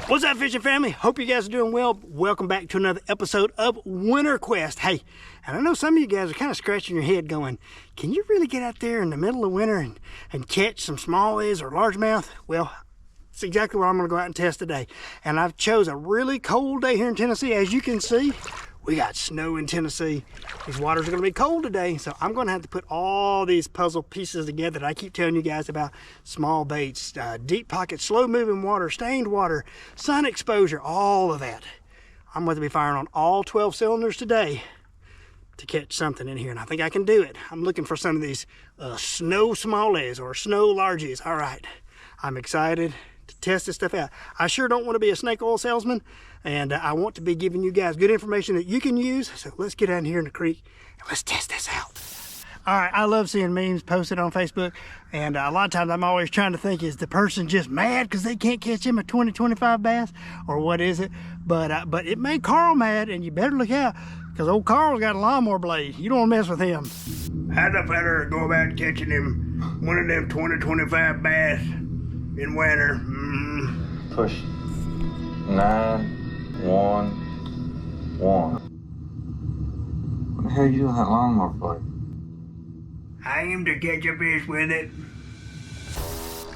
What's up, fishing family? Hope you guys are doing well. Welcome back to another episode of Winter Quest. Hey, and I know some of you guys are kind of scratching your head going, can you really get out there in the middle of winter and catch some smallies or largemouth? Well, it's exactly what I'm going to go out and test today. And I've chose a really cold day here in Tennessee. As you can see, we got snow in Tennessee. These waters are going to be cold today, so I'm going to have to put all these puzzle pieces together that I keep telling you guys about. Small baits, deep pocket, slow moving water, stained water, sun exposure, all of that. I'm going to be firing on all 12 cylinders today to catch something in here, and I think I can do it. I'm looking for some of these snow smallies or snow largies. All right, I'm excited to test this stuff out. I sure don't want to be a snake oil salesman, and I want to be giving you guys good information that you can use. So let's get out here in the creek and let's test this out. All right, I love seeing memes posted on Facebook, and a lot of times I'm always trying to think, is the person just mad because they can't catch him a 20-25 bass, or what is it? But it made Carl mad, and you better look out because old Carl's got a lawnmower blade. You don't want to mess with him. How's the fella go about catching him one of them 20-25 bass in winter? Push 9-1-1. What the hell are you doing that lawnmower for? I aim to catch a fish with it.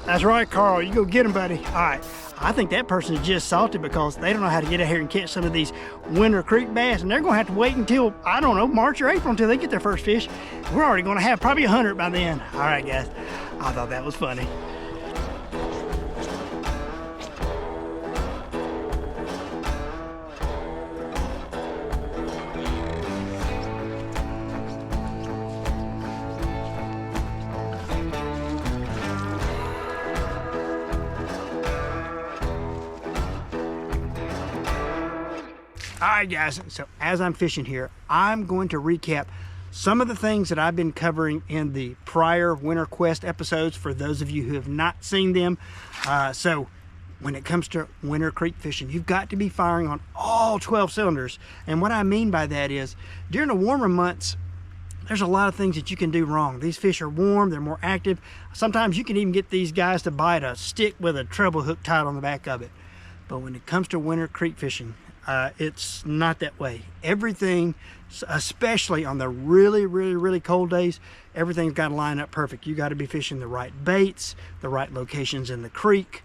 That's right, Carl. You go get him, buddy. All right. I think that person is just salty because they don't know how to get out here and catch some of these winter creek bass, and they're going to have to wait until, I don't know, March or April until they get their first fish. We're already going to have probably 100 by then. All right, guys. I thought that was funny. All right, guys, so as I'm fishing here, I'm going to recap some of the things that I've been covering in the prior Winter Quest episodes for those of you who have not seen them. So when it comes to winter creek fishing, you've got to be firing on all 12 cylinders. And what I mean by that is during the warmer months, there's a lot of things that you can do wrong. These fish are warm, they're more active. Sometimes you can even get these guys to bite a stick with a treble hook tied on the back of it. But when it comes to winter creek fishing, it's not that way. Everything, especially on the really cold days, everything's got to line up perfect. You got to be fishing the right baits, the right locations in the creek.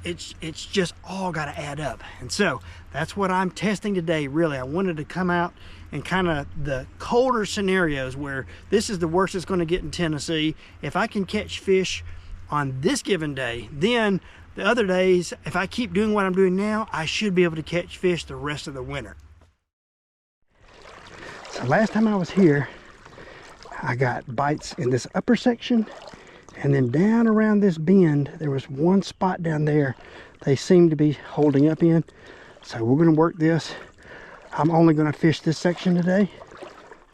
It's just all got to add up. And so that's what I'm testing today. Really, I wanted to come out and kind of the colder scenarios where this is the worst it's going to get in Tennessee. If I can catch fish on this given day, then the other days, if I keep doing what I'm doing now, I should be able to catch fish the rest of the winter. So last time I was here, I got bites in this upper section, and then down around this bend, there was one spot down there they seem to be holding up in. So we're going to work this. I'm only going to fish this section today,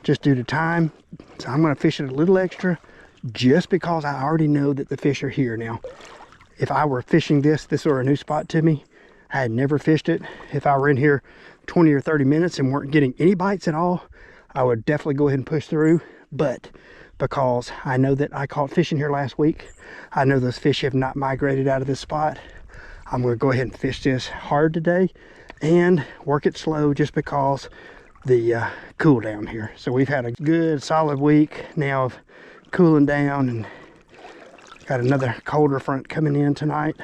just due to time. So I'm going to fish it a little extra, just because I already know that the fish are here now. If I were fishing this were a new spot to me. I had never fished it. If I were in here 20 or 30 minutes and weren't getting any bites at all, I would definitely go ahead and push through. But because I know that I caught fish in here last week, I know those fish have not migrated out of this spot, I'm going to go ahead and fish this hard today and work it slow just because the cool down here. So we've had a good solid week now of cooling down, and got another colder front coming in tonight.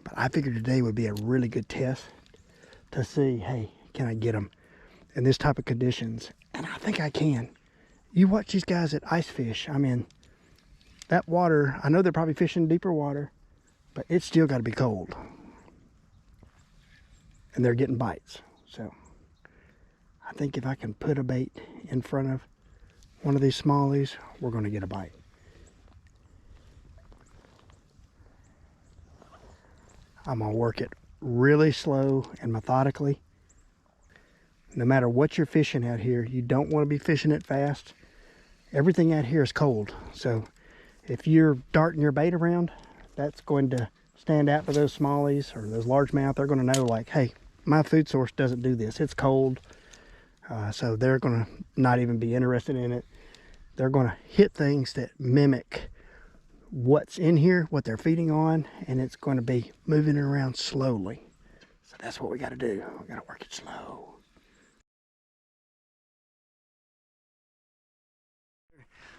But I figured today would be a really good test to see, hey, can I get them in this type of conditions? And I think I can. You watch these guys that ice fish. I mean, that water, I know they're probably fishing deeper water, but it's still got to be cold. And they're getting bites. So I think if I can put a bait in front of one of these smallies, we're going to get a bite. I'm going to work it really slow and methodically. No matter what you're fishing out here, you don't want to be fishing it fast. Everything out here is cold. So if you're darting your bait around, that's going to stand out for those smallies or those largemouth. They're going to know, like, hey, my food source doesn't do this. It's cold. So they're going to not even be interested in it. They're going to hit things that mimic what's in here, what they're feeding on, and it's going to be moving around slowly. So that's what we got to do. We got to work it slow.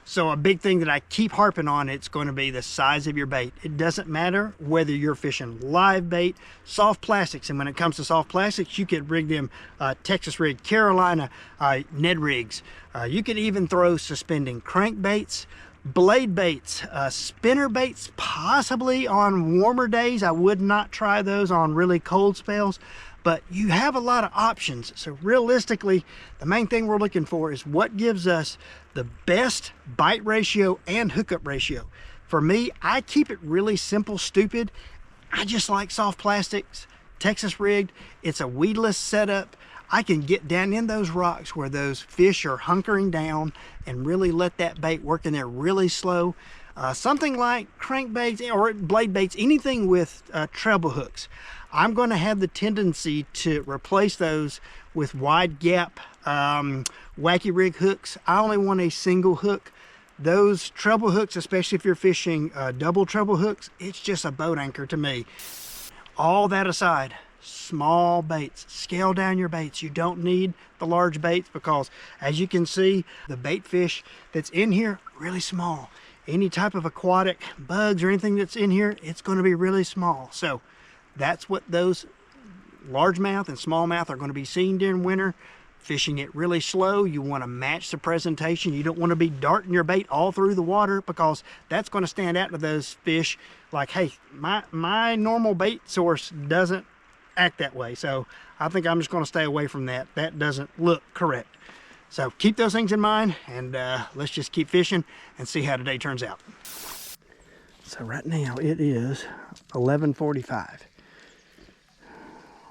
So a big thing that I keep harping on, it's going to be the size of your bait. It doesn't matter whether you're fishing live bait, soft plastics, and when it comes to soft plastics, you could rig them Texas rig, Carolina Ned rigs. You could even throw suspending crankbaits, blade baits, spinner baits, possibly on warmer days. I would not try those on really cold spells, but you have a lot of options. So realistically, the main thing we're looking for is what gives us the best bite ratio and hookup ratio. For me, I keep it really simple, stupid. I just like soft plastics, Texas rigged. It's a weedless setup. I can get down in those rocks where those fish are hunkering down and really let that bait work in there really slow. Something like crankbaits or blade baits, anything with treble hooks. I'm going to have the tendency to replace those with wide gap wacky rig hooks. I only want a single hook. Those treble hooks, especially if you're fishing double treble hooks, it's just a boat anchor to me. All that aside, small baits, scale down your baits. You don't need the large baits because, as you can see, the bait fish that's in here, really small. Any type of aquatic bugs or anything that's in here, it's going to be really small. So that's what those largemouth and smallmouth are going to be seen during winter. Fishing it really slow. You want to match the presentation. You don't want to be darting your bait all through the water because that's going to stand out to those fish like, hey, my normal bait source doesn't act that way. So I think I'm just going to stay away from that. That doesn't look correct. So keep those things in mind, and let's just keep fishing and see how today turns out. So right now it is 11:45.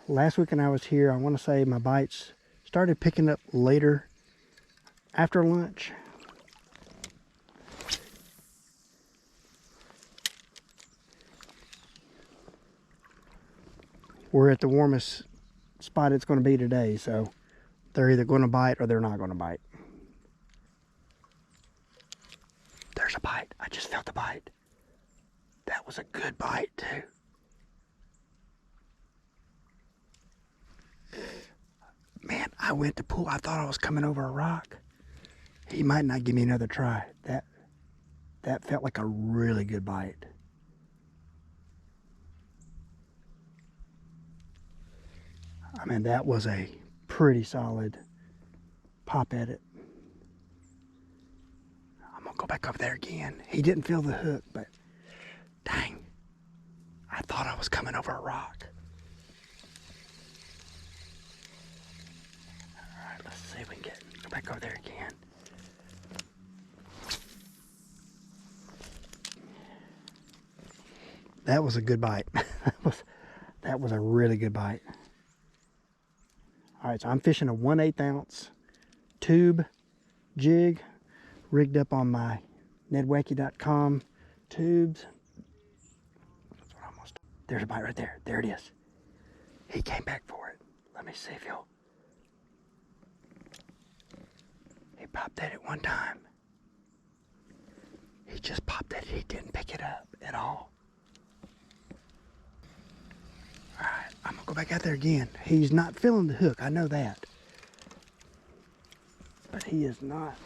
Last week when I was here, I want to say my bites started picking up later after lunch. We're at the warmest spot it's going to be today, so they're either going to bite or they're not going to bite. There's a bite. I just felt the bite. That was a good bite too. Man, I went to pull. I thought I was coming over a rock. He might not give me another try. That felt like a really good bite. I mean, that was a pretty solid pop at it. I'm gonna go back over there again. He didn't feel the hook, but dang, I thought I was coming over a rock. All right, let's see if we can go back over there again. That was a good bite. that was a really good bite. All right, so I'm fishing a 1/8 ounce tube jig rigged up on my nedwacky.com tubes. That's what I almost. There's a bite right there. There it is. He came back for it. Let me see if he'll. He popped at it one time. He just popped at it. He didn't pick it up at all. All right, I'm gonna go back out there again. He's not feeling the hook, I know that. But he is not.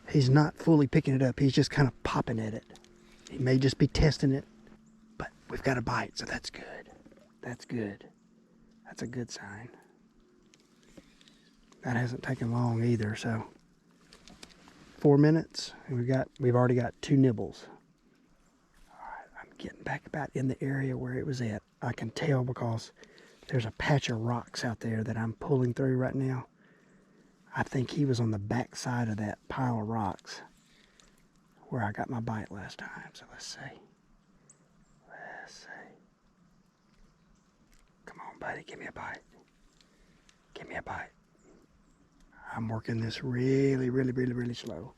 He's not fully picking it up. He's just kind of popping at it. He may just be testing it, but we've got a bite, so that's good. That's good. That's a good sign. That hasn't taken long either, so 4 minutes, and we've already got 2 nibbles. Getting back about in the area where it was at. I can tell because there's a patch of rocks out there that I'm pulling through right now. I think he was on the back side of that pile of rocks where I got my bite last time. So let's see. Let's see. Come on, buddy, give me a bite. Give me a bite. I'm working this really, really, really, really slow.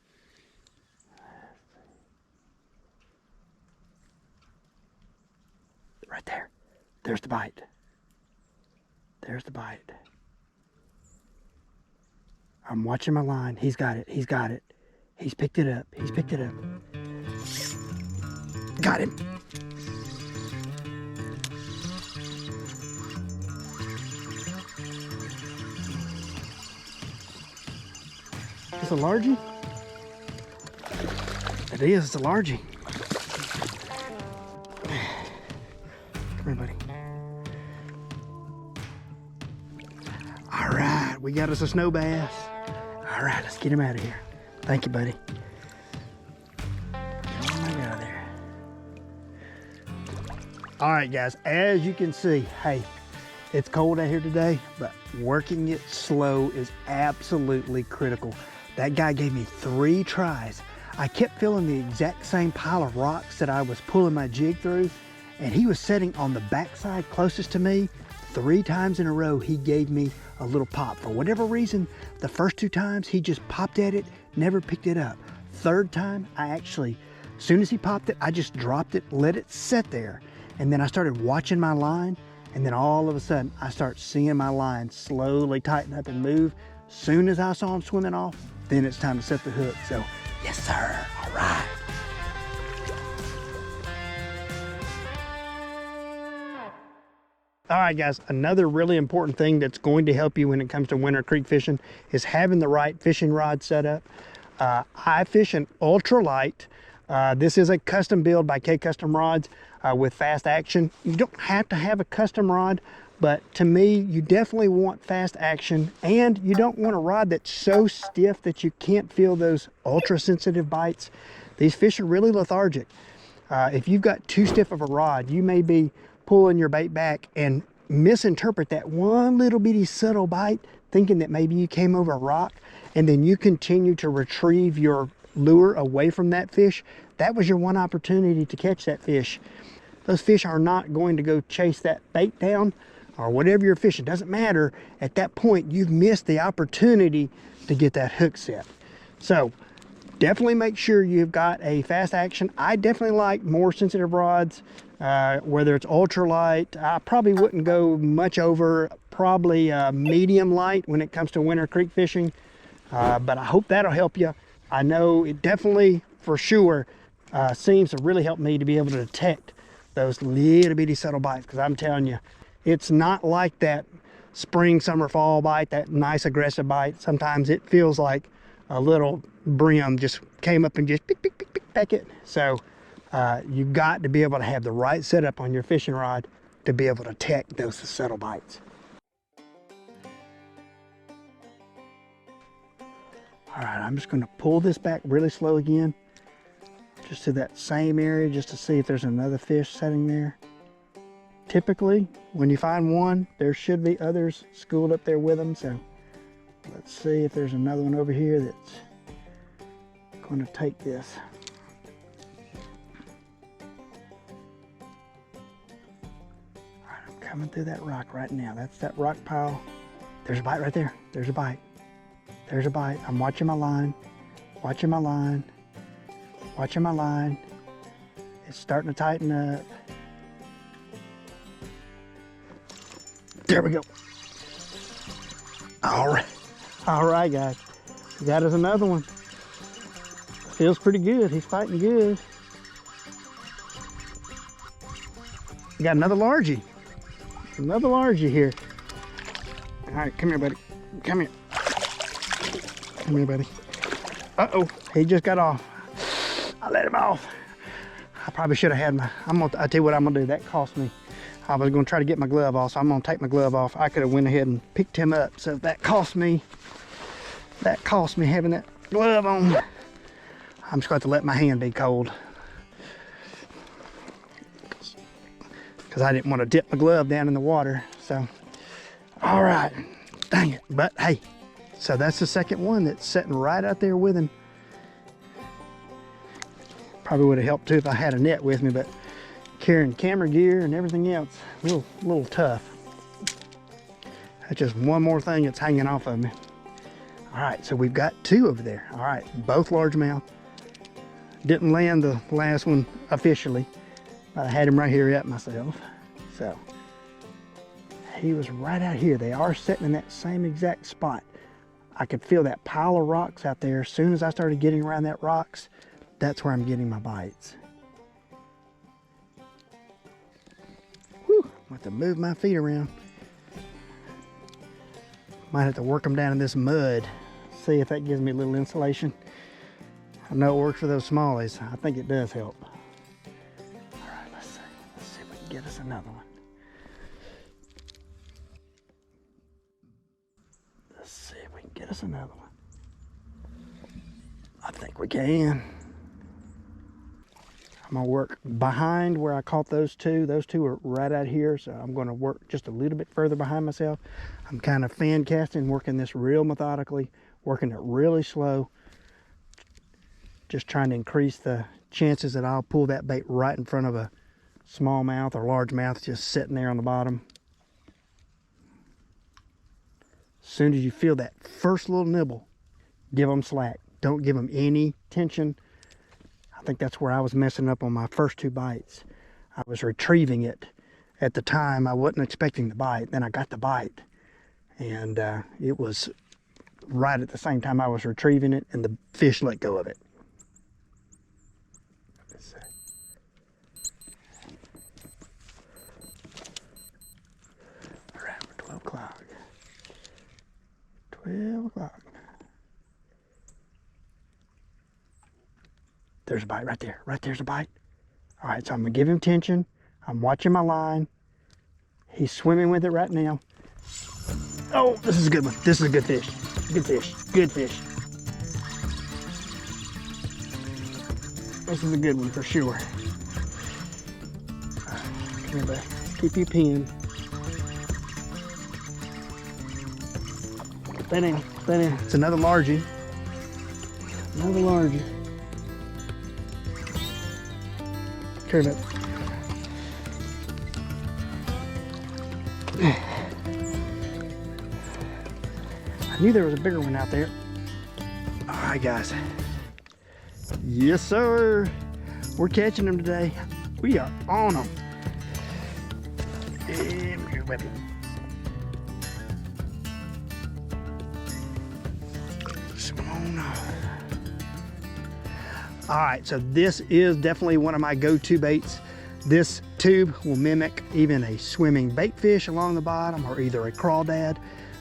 Right there. There's the bite. There's the bite. I'm watching my line. He's got it. He's got it. He's picked it up. He's picked it up. Got him. Is this a largie? It is. It's a largie. Come here, buddy. All right, we got us a snow bass. All right, let's get him out of here. Thank you, buddy. Come on out of there. All right, guys, as you can see, hey, it's cold out here today, but working it slow is absolutely critical. That guy gave me 3 tries. I kept feeling the exact same pile of rocks that I was pulling my jig through, and he was sitting on the backside closest to me. 3 times in a row, he gave me a little pop. For whatever reason, the first 2 times, he just popped at it, never picked it up. 3rd time, as soon as he popped it, I just dropped it, let it sit there. And then I started watching my line, and then all of a sudden, I start seeing my line slowly tighten up and move. Soon as I saw him swimming off, then it's time to set the hook. So, yes, sir. All right. All right, guys, another really important thing that's going to help you when it comes to winter creek fishing is having the right fishing rod set up. I fish an ultralight. This is a custom build by KCustomRods with fast action. You don't have to have a custom rod, but to me, you definitely want fast action, and you don't want a rod that's so stiff that you can't feel those ultra sensitive bites. These fish are really lethargic. If you've got too stiff of a rod, you may be pulling your bait back and misinterpret that one little bitty subtle bite, thinking that maybe you came over a rock, and then you continue to retrieve your lure away from that fish. That was your one opportunity to catch that fish. Those fish are not going to go chase that bait down or whatever you're fishing. Doesn't matter. At that point, you've missed the opportunity to get that hook set. So definitely make sure you've got a fast action. I definitely like more sensitive rods, whether it's ultralight. I probably wouldn't go much over probably medium light when it comes to winter creek fishing, but I hope that'll help you. I know it definitely, for sure, seems to really help me to be able to detect those little bitty subtle bites, because I'm telling you, it's not like that spring, summer, fall bite, that nice aggressive bite. Sometimes it feels like a little brim just came up and just pick it. So you've got to be able to have the right setup on your fishing rod to be able to detect those subtle bites. All right, I'm just going to pull this back really slow again, just to that same area, just to see if there's another fish sitting there. Typically, when you find one, there should be others schooled up there with them. So let's see if there's another one over here that's going to take this. All right, I'm coming through that rock right now. That's that rock pile. There's a bite right there. There's a bite. There's a bite. I'm watching my line, watching my line, watching my line. It's starting to tighten up. There we go. All right, guys. We got us another one. Feels pretty good. He's fighting good. We got another largie. Another largie here. All right, come here, buddy. Come here. Come here, buddy. Uh-oh, he just got off. I let him off. I probably should have had my, I'll tell you what I'm gonna do. That cost me. I was gonna try to get my glove off, so I'm gonna take my glove off. I could have went ahead and picked him up. So that cost me having that glove on. I'm just going to have to let my hand be cold, because I didn't want to dip my glove down in the water. So, all right, dang it. But hey, so that's the second one that's sitting right out there with him. Probably would have helped too if I had a net with me, but carrying camera gear and everything else, a little tough. That's just one more thing that's hanging off of me. All right, so we've got 2 over there. All right, both largemouth. Didn't land the last one officially, but I had him right here at myself. So he was right out here. They are sitting in that same exact spot. I could feel that pile of rocks out there. As soon as I started getting around that rocks, that's where I'm getting my bites. Whew, I'm going to have to move my feet around. Might have to work them down in this mud. See if that gives me a little insulation. I know it works for those smallies. I think it does help. All right, let's see. Let's see if we can get us another one. Let's see if we can get us another one. I think we can. I'm gonna work behind where I caught those two. Those two are right out here, so I'm gonna work just a little bit further behind myself. I'm kind of fan casting, working this real methodically, working it really slow. Just trying to increase the chances that I'll pull that bait right in front of a smallmouth or largemouth just sitting there on the bottom. As soon as you feel that first little nibble, give them slack. Don't give them any tension. I think that's where I was messing up on my first two bites. I was retrieving it. At the time, I wasn't expecting the bite. Then I got the bite. And it was right at the same time I was retrieving it, and the fish let go of it. Let's see. All right, we're 12 o'clock. 12 o'clock. There's a bite right there. Right there's a bite. All right, so I'm gonna give him tension. I'm watching my line. He's swimming with it right now. Oh, this is a good one. This is a good fish. Good fish. Good fish. This is a good one for sure. All right, come here, bud. Keep you pinned. Put that in. Put that in. It's another largie. Another largie. Turn it. I knew there was a bigger one out there. All right, guys. Yes, sir. We're catching them today. We are on them. And we're with it. Smallmouth. All right, so this is definitely one of my go-to baits. This tube will mimic even a swimming bait fish along the bottom or either a crawdad.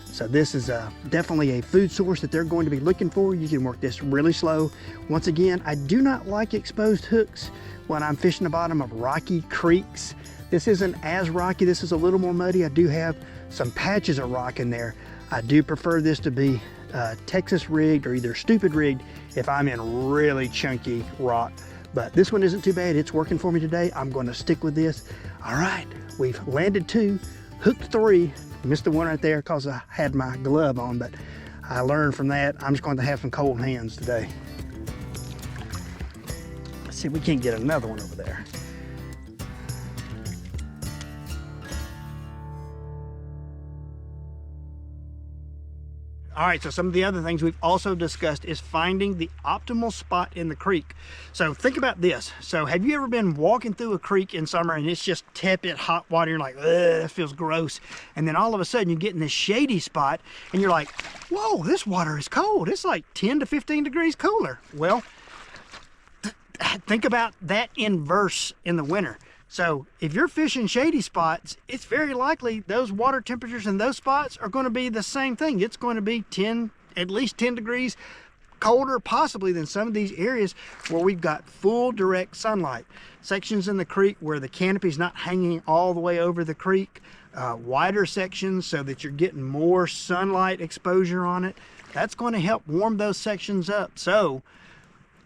So this is definitely a food source that they're going to be looking for. You can work this really slow. Once again, I do not like exposed hooks when I'm fishing the bottom of rocky creeks. This isn't as rocky, this is a little more muddy. I do have some patches of rock in there. I do prefer this to be Texas rigged or either stupid rigged if I'm in really chunky rock. But this one isn't too bad. It's working for me today. I'm going to stick with this. All right, we've landed 2, hooked 3. Missed the one right there because I had my glove on, but I learned from that. I'm just going to have some cold hands today. Let's see if we can't get another one over there. All right, so some of the other things we've also discussed is finding the optimal spot in the creek. So think about this. So have you ever been walking through a creek in summer and it's just tepid hot water? You're like, ugh, that feels gross. And then all of a sudden you get in this shady spot and you're like, whoa, this water is cold. It's like 10 to 15 degrees cooler. Well, think about that inverse in the winter. So if you're fishing shady spots, it's very likely those water temperatures in those spots are going to be the same thing. It's going to be at least 10 degrees colder possibly than some of these areas where we've got full direct sunlight. Sections in the creek where the canopy's not hanging all the way over the creek, wider sections so that you're getting more sunlight exposure on it. That's going to help warm those sections up. So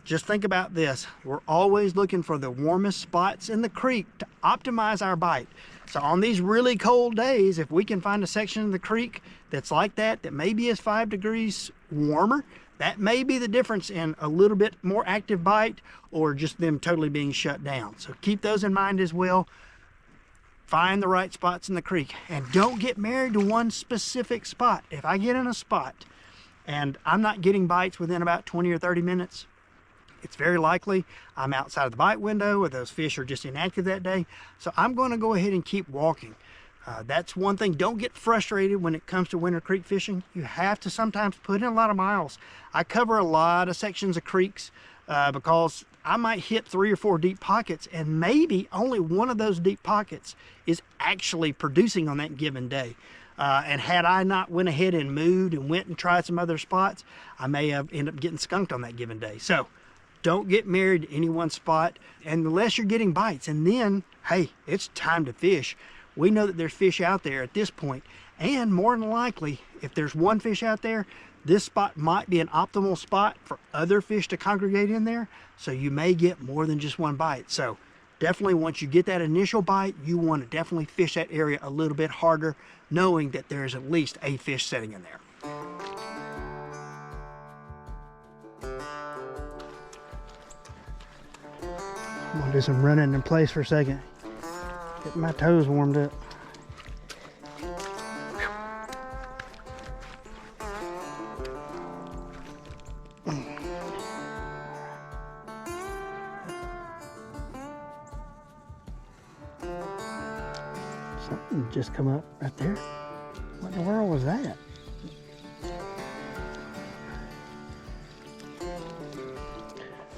just think about this. We're always looking for the warmest spots in the creek to optimize our bite. So on these really cold days, if we can find a section of the creek that's like that maybe is 5 degrees warmer, that may be the difference in a little bit more active bite or just them totally being shut down. So keep those in mind as well. Find the right spots in the creek and don't get married to one specific spot. If I get in a spot and I'm not getting bites within about 20 or 30 minutes, it's very likely I'm outside of the bite window or those fish are just inactive that day. So I'm going to go ahead and keep walking. That's one thing. Don't get frustrated when it comes to winter creek fishing. You have to sometimes put in a lot of miles. I cover a lot of sections of creeks because I might hit 3 or 4 deep pockets, and maybe only one of those deep pockets is actually producing on that given day. And had I not went ahead and moved and went and tried some other spots, I may have ended up getting skunked on that given day. So don't get married to any one spot unless you're getting bites. And then, hey, it's time to fish. We know that there's fish out there at this point, and more than likely, if there's one fish out there, this spot might be an optimal spot for other fish to congregate in there, so you may get more than just one bite. So definitely once you get that initial bite, you want to definitely fish that area a little bit harder, knowing that there's at least a fish sitting in there. I'm gonna do some running in place for a second. Get my toes warmed up. Something just come up right there. What in the world was that?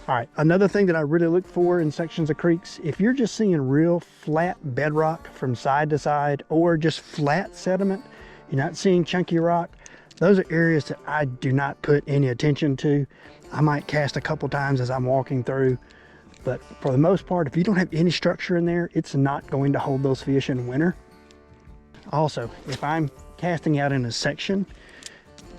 All right, another thing that I really look for in sections of creeks, if you're just seeing real flat bedrock from side to side or just flat sediment, you're not seeing chunky rock, those are areas that I do not put any attention to. I might cast a couple times as I'm walking through, but for the most part, if you don't have any structure in there, it's not going to hold those fish in winter. Also, if I'm casting out in a section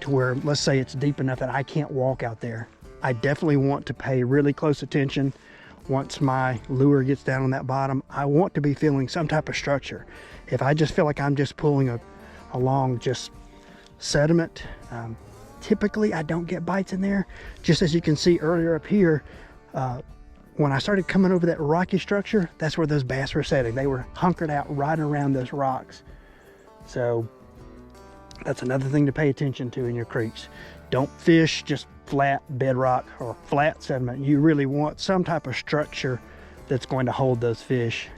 to where, let's say it's deep enough that I can't walk out there, I definitely want to pay really close attention. Once my lure gets down on that bottom, I want to be feeling some type of structure. If I just feel like I'm just pulling along just sediment, typically I don't get bites in there. Just as you can see earlier up here, when I started coming over that rocky structure, that's where those bass were setting. They were hunkered out right around those rocks. So that's another thing to pay attention to in your creeks. Don't fish just flat bedrock or flat sediment. You really want some type of structure that's going to hold those fish.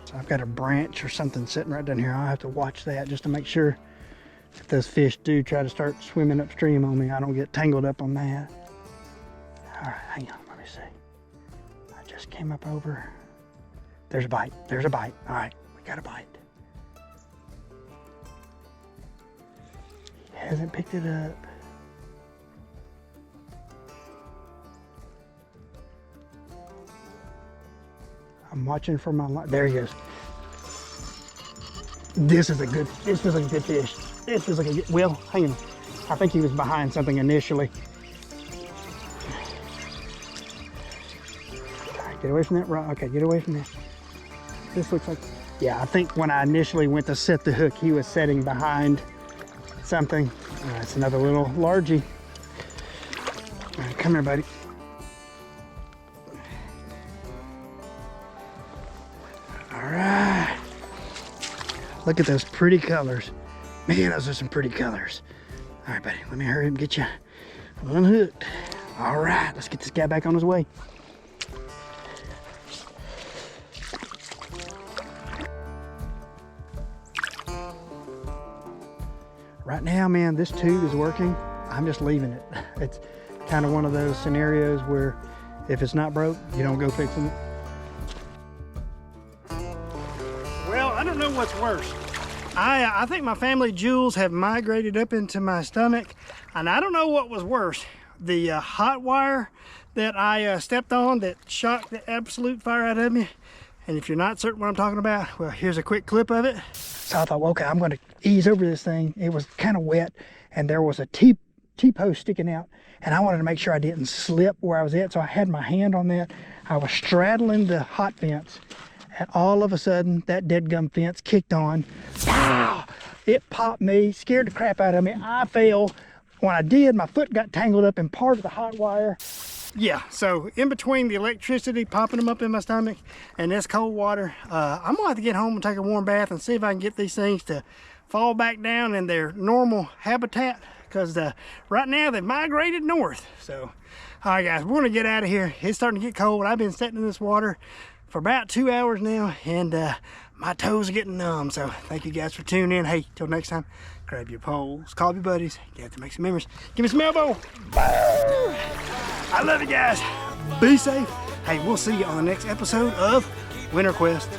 So I've got a branch or something sitting right down here. I'll have to watch that just to make sure if those fish do try to start swimming upstream on me, I don't get tangled up on that. All right, hang on, let me see. I just came up over. There's a bite, there's a bite. All right, we got a bite. He hasn't picked it up. I'm watching for my line. There he goes. This is a good fish. This is like a good, well, hang on. I think he was behind something initially. All right, get away from that rock. Okay, get away from that. This looks like, yeah, I think when I initially went to set the hook, he was setting behind something. It's another little largie. All right, come here, buddy. Look at those pretty colors. Man, those are some pretty colors. All right, buddy, let me hurry and get you unhooked. All right, let's get this guy back on his way. Right now, man, this tube is working. I'm just leaving it. It's kind of one of those scenarios where if it's not broke, you don't go fixing it. I don't know what's worse. I think my family jewels have migrated up into my stomach, and I don't know what was worse. The hot wire that I stepped on that shocked the absolute fire out of me. And if you're not certain what I'm talking about, well, here's a quick clip of it. So I thought, well, okay, I'm going to ease over this thing. It was kind of wet, and there was a T-post sticking out, and I wanted to make sure I didn't slip where I was at, so I had my hand on that. I was straddling the hot fence, and all of a sudden, that deadgum fence kicked on. Pow! It popped me, scared the crap out of me. I fell. When I did, my foot got tangled up in part of the hot wire. Yeah, so in between the electricity popping them up in my stomach and this cold water, I'm gonna have to get home and take a warm bath and see if I can get these things to fall back down in their normal habitat, because right now they've migrated north. So, all right, guys, we're gonna get out of here. It's starting to get cold. I've been sitting in this water for about 2 hours now, and my toes are getting numb. So thank you guys for tuning in. Hey, till next time, grab your poles, call your buddies, get out to make some memories. Give me some elbow. I love you guys. Be safe. Hey, we'll see you on the next episode of Winter Quest.